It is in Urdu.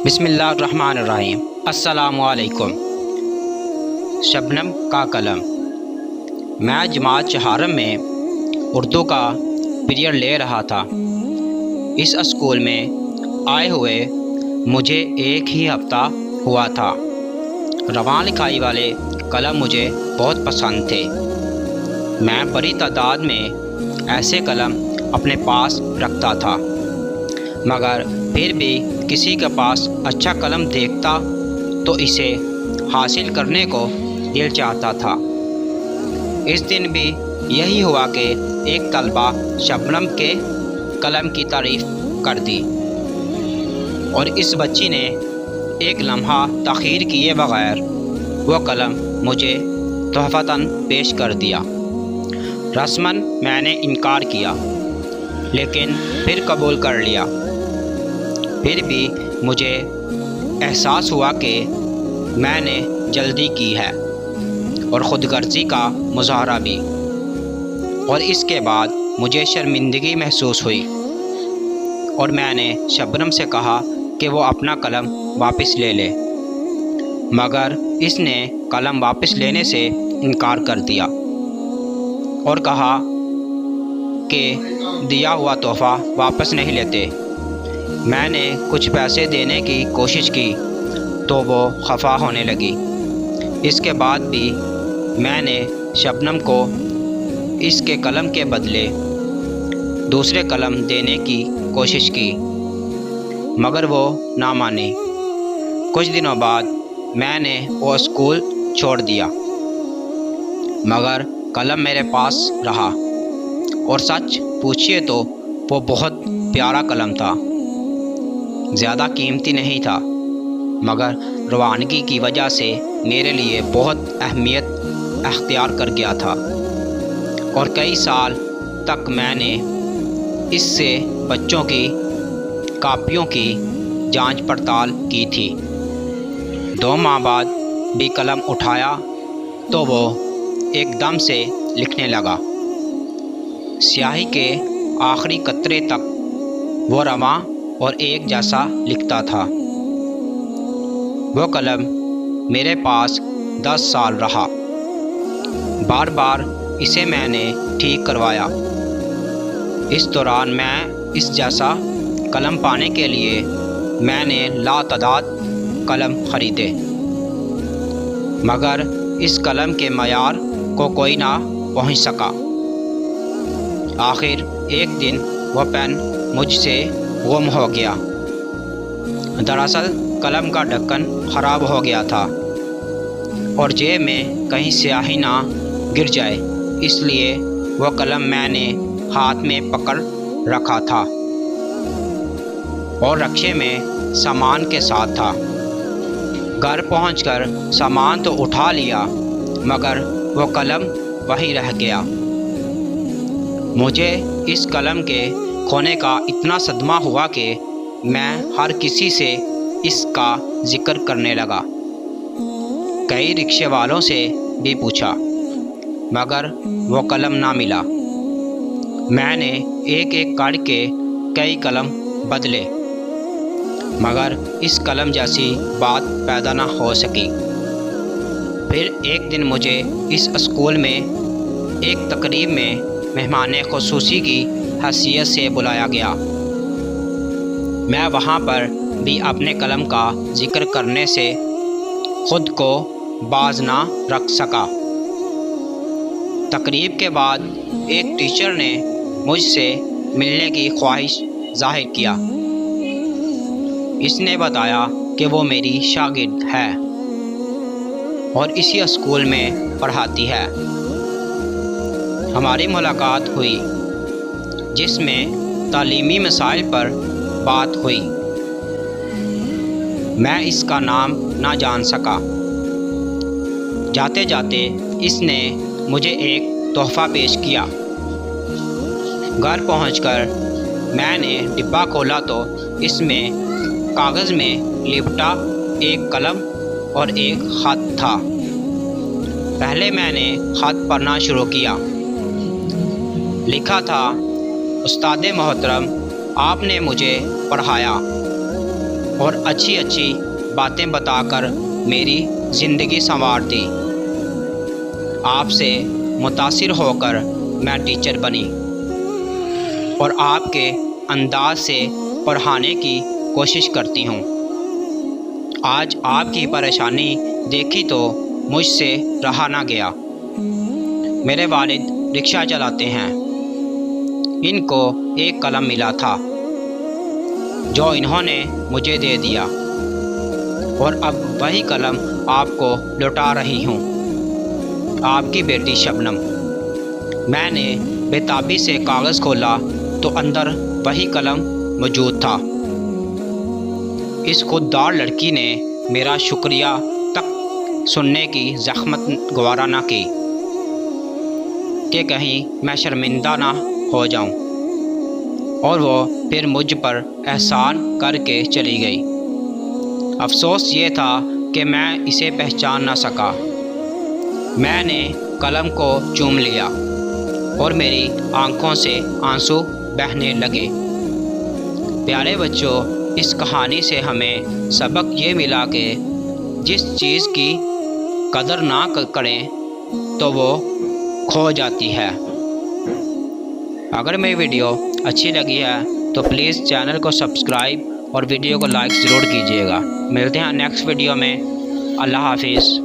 بسم اللہ الرحمن الرحیم۔ السلام علیکم۔ شبنم کا قلم۔ میں جماعت چہارم میں اردو کا پیریڈ لے رہا تھا۔ اس اسکول میں آئے ہوئے مجھے ایک ہی ہفتہ ہوا تھا۔ رواں لکھائی والے قلم مجھے بہت پسند تھے۔ میں بڑی تعداد میں ایسے قلم اپنے پاس رکھتا تھا، مگر پھر بھی کسی کے پاس اچھا قلم دیکھتا تو اسے حاصل کرنے کو دل چاہتا تھا۔ اس دن بھی یہی ہوا کہ ایک طالبہ شبنم کے قلم کی تعریف کر دی، اور اس بچی نے ایک لمحہ تاخیر کیے بغیر وہ قلم مجھے تحفتاً پیش کر دیا۔ رسماً میں نے انکار کیا، لیکن پھر قبول کر لیا۔ پھر بھی مجھے احساس ہوا کہ میں نے جلدی کی ہے اور خود غرضی کا مظاہرہ بھی، اور اس کے بعد مجھے شرمندگی محسوس ہوئی، اور میں نے شبنم سے کہا کہ وہ اپنا قلم واپس لے لے، مگر اس نے قلم واپس لینے سے انکار کر دیا اور کہا کہ دیا ہوا تحفہ واپس نہیں لیتے۔ میں نے کچھ پیسے دینے کی کوشش کی تو وہ خفا ہونے لگی۔ اس کے بعد بھی میں نے شبنم کو اس کے قلم کے بدلے دوسرے قلم دینے کی کوشش کی، مگر وہ نہ مانی۔ کچھ دنوں بعد میں نے وہ اسکول چھوڑ دیا، مگر قلم میرے پاس رہا، اور سچ پوچھیے تو وہ بہت پیارا قلم تھا۔ زیادہ قیمتی نہیں تھا، مگر روانگی کی وجہ سے میرے لیے بہت اہمیت اختیار کر گیا تھا، اور کئی سال تک میں نے اس سے بچوں کی کاپیوں کی جانچ پڑتال کی تھی۔ 2 ماہ بعد بھی قلم اٹھایا تو وہ ایک دم سے لکھنے لگا۔ سیاہی کے آخری قطرے تک وہ رواں اور ایک جیسا لکھتا تھا۔ وہ قلم میرے پاس 10 سال رہا۔ بار بار اسے میں نے ٹھیک کروایا۔ اس دوران میں اس جیسا قلم پانے کے لیے میں نے لاتعداد قلم خریدے، مگر اس قلم کے معیار کو کوئی نہ پہنچ سکا۔ آخر ایک دن وہ پین مجھ سے گم ہو گیا۔ دراصل قلم کا ڈھکن خراب ہو گیا تھا، اور جیب میں کہیں سیاہی نہ گر جائے، اس لیے وہ قلم میں نے ہاتھ میں پکڑ رکھا تھا اور رکشے میں سامان کے ساتھ تھا۔ گھر پہنچ کر سامان تو اٹھا لیا، مگر وہ قلم وہیں رہ گیا۔ مجھے اس قلم کے کھونے کا اتنا صدمہ ہوا کہ میں ہر کسی سے اس کا ذکر کرنے لگا۔ کئی رکشے والوں سے بھی پوچھا، مگر وہ قلم نہ ملا۔ میں نے ایک ایک کر کے کئی قلم بدلے، مگر اس قلم جیسی بات پیدا نہ ہو سکی۔ پھر ایک دن مجھے اس اسکول میں ایک تقریب میں مہمان خصوصی کی حیثیت سے بلایا گیا۔ میں وہاں پر بھی اپنے قلم کا ذکر کرنے سے خود کو باز نہ رکھ سکا۔ تقریب کے بعد ایک ٹیچر نے مجھ سے ملنے کی خواہش ظاہر کیا۔ اس نے بتایا کہ وہ میری شاگرد ہے اور اسی اسکول میں پڑھاتی ہے۔ ہماری ملاقات ہوئی، جس میں تعلیمی مسائل پر بات ہوئی۔ میں اس کا نام نہ جان سکا۔ جاتے جاتے اس نے مجھے ایک تحفہ پیش کیا۔ گھر پہنچ کر میں نے ڈبہ کھولا تو اس میں کاغذ میں لپٹا ایک قلم اور ایک خط تھا۔ پہلے میں نے خط پڑھنا شروع کیا۔ لکھا تھا، استاد محترم، آپ نے مجھے پڑھایا، اور اچھی اچھی باتیں بتا کر میری زندگی سنوار دی۔ آپ سے متاثر ہو کر میں ٹیچر بنی اور آپ کے انداز سے پڑھانے کی کوشش کرتی ہوں۔ آج آپ کی پریشانی دیکھی تو مجھ سے رہا نہ گیا۔ میرے والد رکشہ چلاتے ہیں، ان کو ایک قلم ملا تھا جو انہوں نے مجھے دے دیا، اور اب وہی قلم آپ کو لوٹا رہی ہوں۔ آپ کی بیٹی شبنم۔ میں نے بے تابی سے کاغذ کھولا تو اندر وہی قلم موجود تھا۔ اس خوددار لڑکی نے میرا شکریہ تک سننے کی زحمت گوارا نہ کی کہ کہیں میں شرمندہ نہ ہو جاؤں، اور وہ پھر مجھ پر احسان کر کے چلی گئی۔ افسوس یہ تھا کہ میں اسے پہچان نہ سکا۔ میں نے قلم کو چوم لیا اور میری آنکھوں سے آنسو بہنے لگے۔ پیارے بچوں، اس کہانی سے ہمیں سبق یہ ملا کہ جس چیز کی قدر نہ کریں تو وہ کھو جاتی ہے۔ اگر میری ویڈیو اچھی لگی ہے تو پلیز چینل کو سبسکرائب اور ویڈیو کو لائک ضرور کیجیے گا۔ ملتے ہیں نیکسٹ ویڈیو میں۔ اللہ حافظ۔